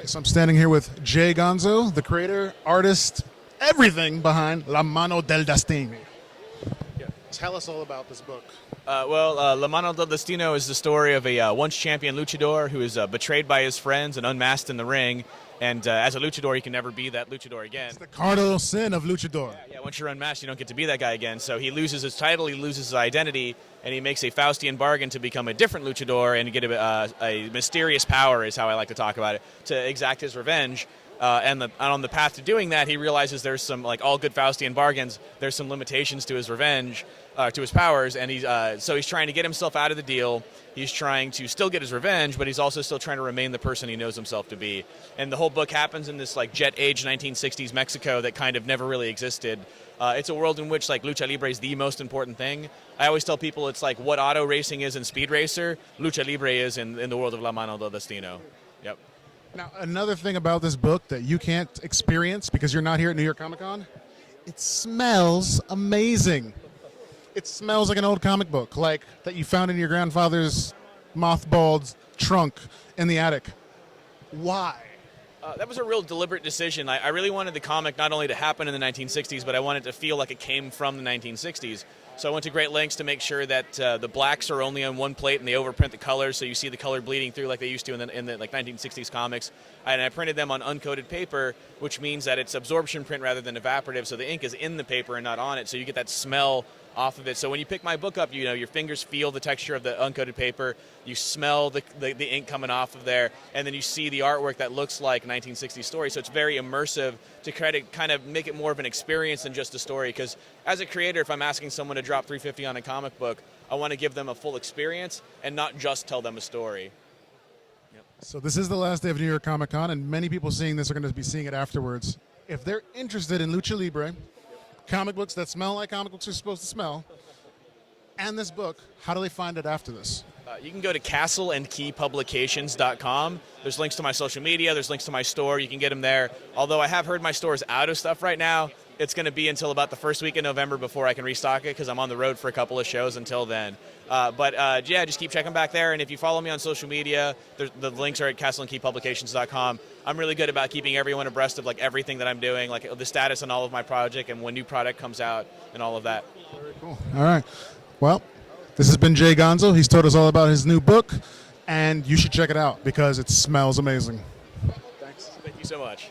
So I'm standing here with Jay Gonzo, the creator, artist, everything behind La Mano Del Destino. Yeah. Tell us all about this book. La Mano Del Destino is the story of a once champion luchador who is betrayed by his friends and unmasked in the ring. And as a luchador, he can never be that luchador again. It's the cardinal sin of luchador. Yeah, once you're unmasked, you don't get to be that guy again. So he loses his title, he loses his identity, and he makes a Faustian bargain to become a different luchador and get a mysterious power, is how I like to talk about it, to exact his revenge. And on the path to doing that, he realizes there's some, like all good Faustian bargains, there's some limitations to his revenge, to his powers, and so he's trying to get himself out of the deal. He's trying to still get his revenge, but he's also still trying to remain the person he knows himself to be. And the whole book happens in this like jet age 1960s Mexico that kind of never really existed. It's a world in which like Lucha Libre is the most important thing. I always tell people it's like what auto racing is in Speed Racer, Lucha Libre is in the world of La Mano del Destino. Yep. Now, another thing about this book that you can't experience because you're not here at New York Comic Con, it smells amazing. It smells like an old comic book, like that you found in your grandfather's mothballed trunk in the attic. Why? That was a real deliberate decision. I really wanted the comic not only to happen in the 1960s, but I wanted it to feel like it came from the 1960s. So I went to great lengths to make sure that the blacks are only on one plate and they overprint the colors, so you see the color bleeding through like they used to in the like 1960s comics. And I printed them on uncoated paper, which means that it's absorption print rather than evaporative, so the ink is in the paper and not on it, so you get that smell off of it. So when you pick my book up, you know your fingers feel the texture of the uncoated paper, you smell the ink coming off of there, and then you see the artwork that looks like 1960s story. So it's very immersive to kind of make it more of an experience than just a story. Because as a creator, if I'm asking someone to drop $350 on a comic book, I want to give them a full experience and not just tell them a story. Yep. So this is the last day of New York Comic Con, and many people seeing this are going to be seeing it afterwards. If they're interested in Lucha Libre, comic books that smell like comic books are supposed to smell, and this book, how do they find it after this? You can go to castleandkeypublications.com. There's links to my social media. There's links to my store. You can get them there. Although I have heard my store is out of stuff right now, it's going to be until about the first week in November before I can restock it because I'm on the road for a couple of shows until then. Yeah, just keep checking back there. And if you follow me on social media, the links are at castleandkeypublications.com. I'm really good about keeping everyone abreast of like everything that I'm doing, like the status on all of my project and when new product comes out and all of that. Very cool. All right. Well, this has been Jay Gonzo. He's told us all about his new book, and you should check it out because it smells amazing. Thanks. Thank you so much.